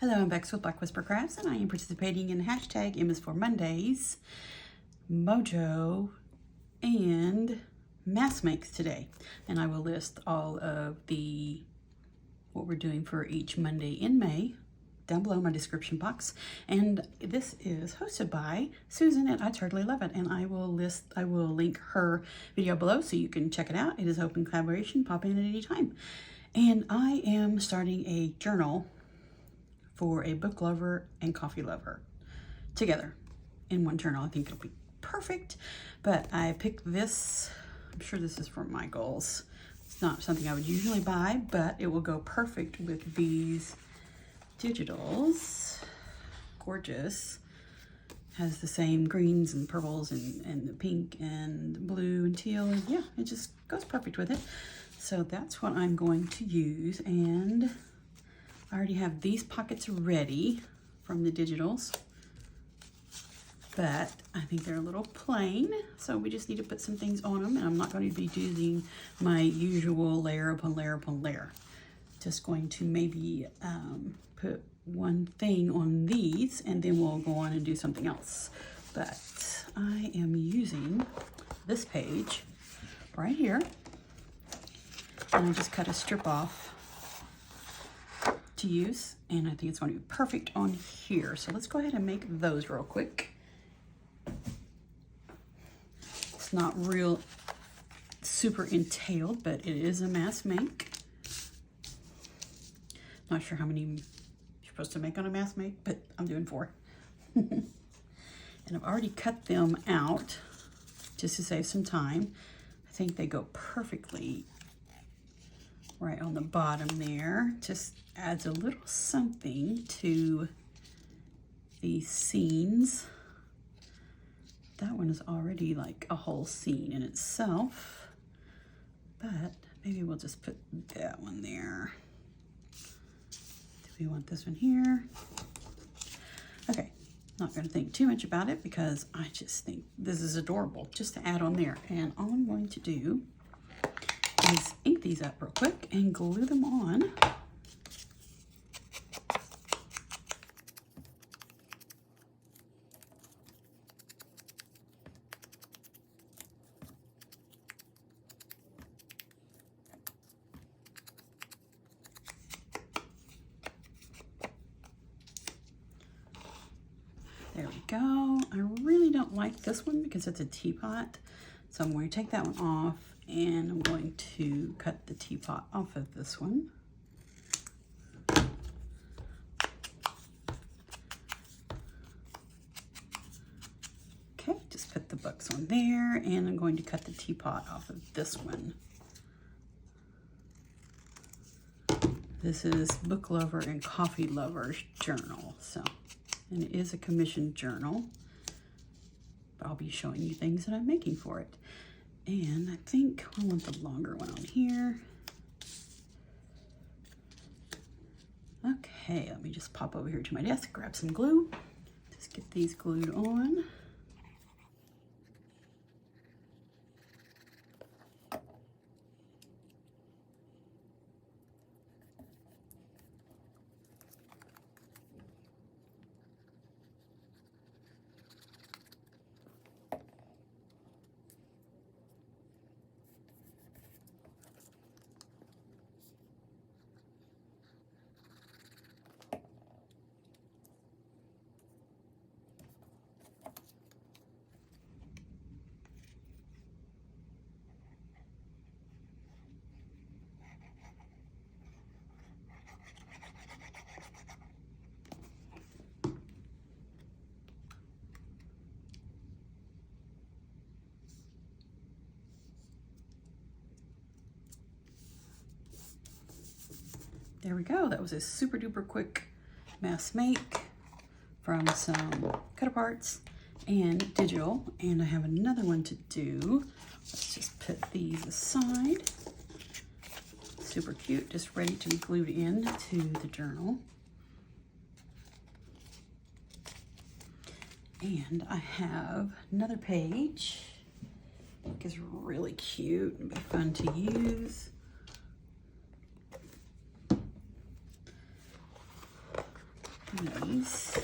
Hello, I'm Bex with Black Whisper Crafts, and I am participating in hashtag M is for Mondays, Mojo, and mask makes today. And I will list all of what we're doing for each Monday in May down below in my description box. And this is hosted by Susan at I Totally Love It, and I will link her video below so you can check it out. It is open collaboration, pop in at any time. And I am starting a journal for a book lover and coffee lover together in one journal. I think it'll be perfect, but I picked this. I'm sure this is for my goals. It's not something I would usually buy, but it will go perfect with these digitals. Gorgeous. Has the same greens and purples and the pink and blue and teal, and yeah, it just goes perfect with it. So that's what I'm going to use, and I already have these pockets ready from the digitals, but I think they're a little plain, so we just need to put some things on them, and I'm not going to be using my usual layer upon layer upon layer. Just going to maybe put one thing on these, and then we'll go on and do something else. But I am using this page right here, and I just cut a strip off to use, and I think it's going to be perfect on here. So let's go ahead and make those real quick. It's not real super entailed, but it is a mask make. Not sure how many you're supposed to make on a mask make, but I'm doing 4. And I've already cut them out just to save some time. I think they go perfectly right on the bottom there. Just adds a little something to these scenes. That one is already like a whole scene in itself, but maybe we'll just put that one there. Do we want this one here? Okay, not gonna think too much about it because I just think this is adorable just to add on there. And all I'm going to do is ink these up real quick and glue them on. There we go. I really don't like this one because it's a teapot, so I'm going to take that one off, and I'm going to cut the teapot off of this one. Okay, just put the books on there, and I'm going to cut the teapot off of this one. This is Book Lover and Coffee Lover's journal, and it is a commissioned journal, but I'll be showing you things that I'm making for it. And I think I want the longer one on here. Okay, let me just pop over here to my desk, grab some glue. Just get these glued on. There we go. That was a super duper quick mask make from some cut aparts and digital. And I have another one to do. Let's just put these aside. Super cute, just ready to be glued in to the journal. And I have another page. I think it's really cute and be fun to use. these.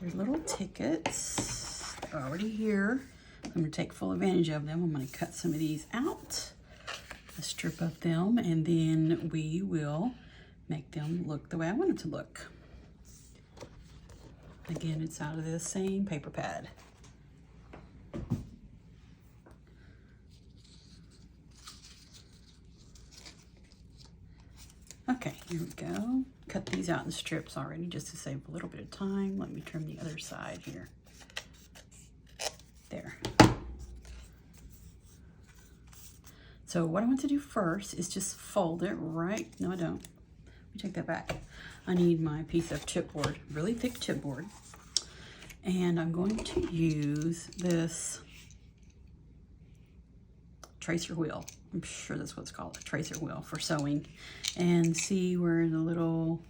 They're little tickets. They're already here. I'm going to take full advantage of them. I'm going to cut some of these out, a strip of them, and then we will make them look the way I want them to look. Again, it's out of the same paper pad. Okay, here we go. Cut these out in strips already just to save a little bit of time. Let me trim the other side here. There. So what I want to do first is just fold it right. No, I don't. Let me take that back. I need my piece of chipboard, really thick chipboard. And I'm going to use this tracer wheel. I'm sure that's what it's called, a tracer wheel for sewing. And see where the little,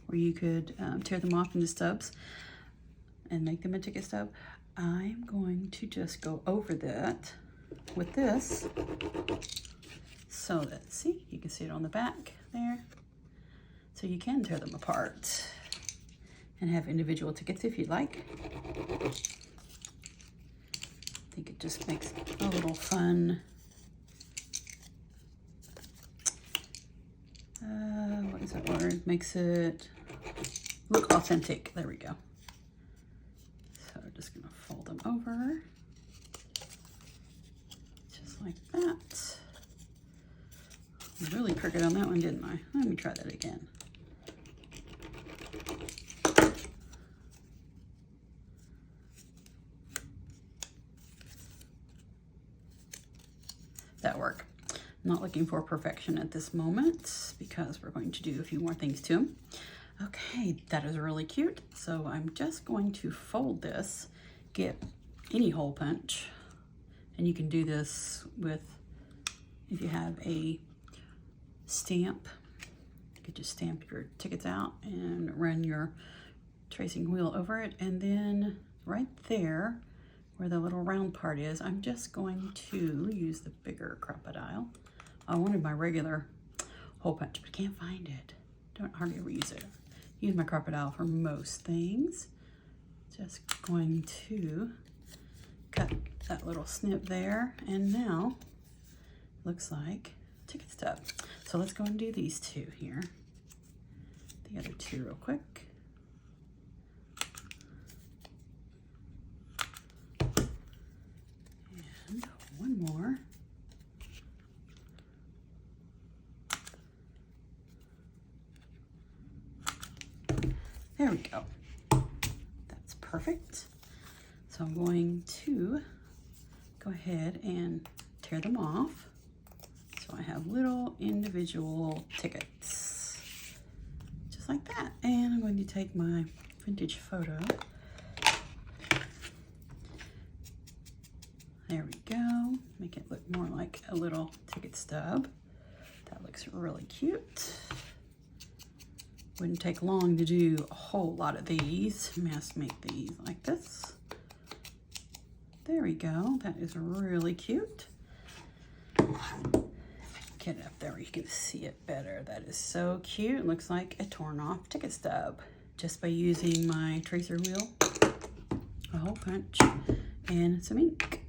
where you could tear them off into stubs and make them a ticket stub. I'm going to just go over that with this so that, see, you can see it on the back there. So you can tear them apart and have individual tickets if you'd like. I think it just makes a little fun. What is that word? Makes it look authentic. There we go. So we're just gonna fold them over. Just like that. I really crooked on that one, didn't I? Let me try that again. That worked. I'm not looking for perfection at this moment because we're going to do a few more things to them. Okay, that is really cute. So I'm just going to fold this, get any hole punch, and you can do this with, if you have a stamp, you could just stamp your tickets out and run your tracing wheel over it. And then right there, where the little round part is, I'm just going to use the bigger crocodile. I wanted my regular hole punch, but I can't find it. Don't hardly ever use it. Use my crocodile for most things. Just going to cut that little snip there, and now looks like ticket stub. So let's go and do these two here. The other two real quick. And one more. There we go. That's perfect. So I'm going to go ahead and tear them off. So I have little individual tickets, just like that. And I'm going to take my vintage photo. There we go. Make it look more like a little ticket stub. That looks really cute. Wouldn't take long to do a whole lot of these. I'm going to make these like this. There we go. That is really cute. Get it up there where you can see it better. That is so cute. It looks like a torn off ticket stub just by using my tracer wheel, a hole punch, and some ink.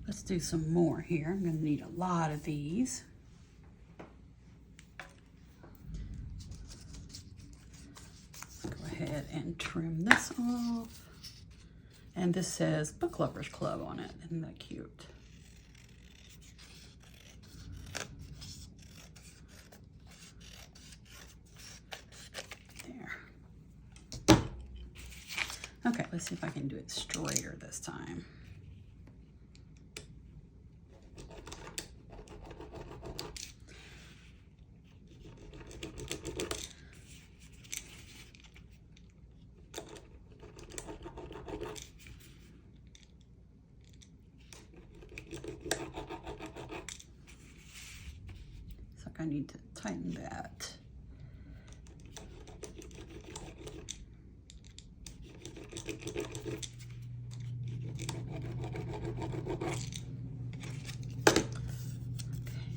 Let's do some more here. I'm going to need a lot of these. Ahead and trim this off. And this says Book Lovers Club on it. Isn't that cute? There. Okay, let's see if I can do it straighter this time. I need to tighten that.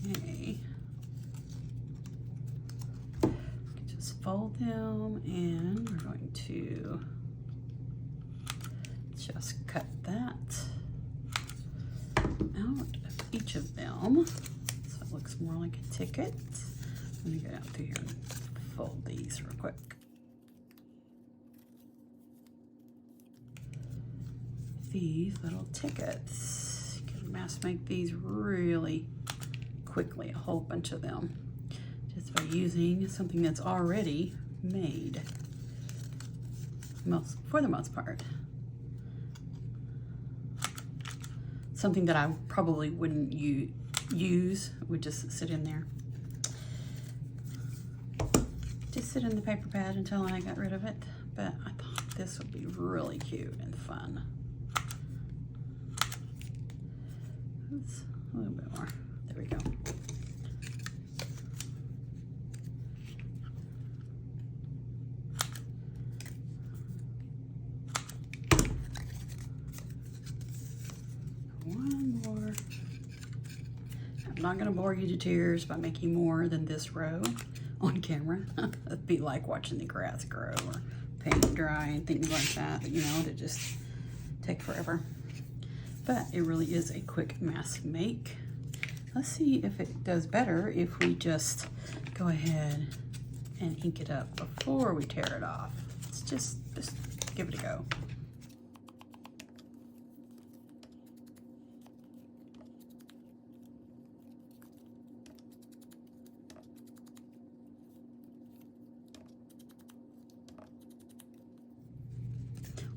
Okay. Just fold them, and we're going to just cut that out of each of them so it looks more like a ticket. Let me go down through here and fold these real quick. These little tickets, you can mass make these really quickly, a whole bunch of them, just by using something that's already made, for the most part. Something that I probably wouldn't use would just sit in there. Just sit in the paper pad until I got rid of it, but I thought this would be really cute and fun. Oops, a little bit more. There we go. One more. I'm not going to bore you to tears by making more than this row on camera. It'd be like watching the grass grow or paint dry and things like that, you know, that just take forever. But it really is a quick mass make. Let's see if it does better if we just go ahead and ink it up before we tear it off. Let's just give it a go.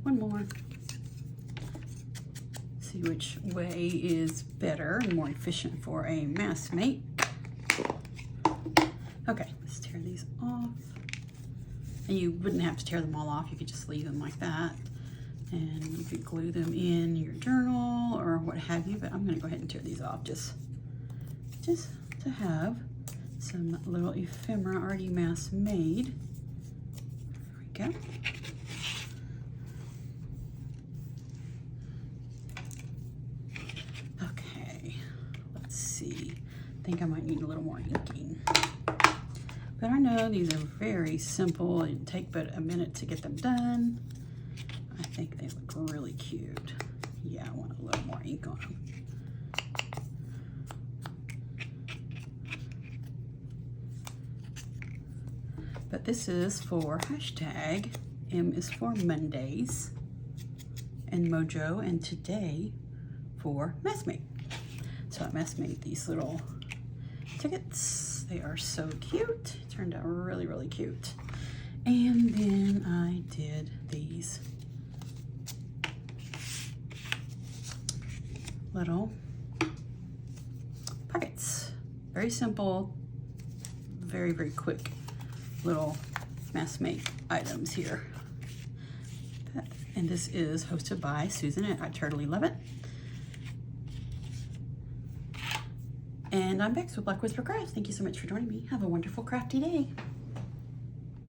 One more. See which way is better and more efficient for a mass make. Okay, let's tear these off. And you wouldn't have to tear them all off, you could just leave them like that. And you could glue them in your journal or what have you, but I'm gonna go ahead and tear these off just to have some little ephemera already mass made. There we go. I think I might need a little more inking. But I know these are very simple. It'd take but a minute to get them done. I think they look really cute. Yeah, I want a little more ink on them. But this is for hashtag M is for Mondays and Mojo, and today for mass make. So I mass made these little tickets. They are so cute. It turned out really, really cute. And then I did these little pockets. Very simple, very, very quick little mass make items here. And this is hosted by Susan at I Totally Love It. And I'm Bex with Black Whisper Crafts. Thank you so much for joining me. Have a wonderful crafty day.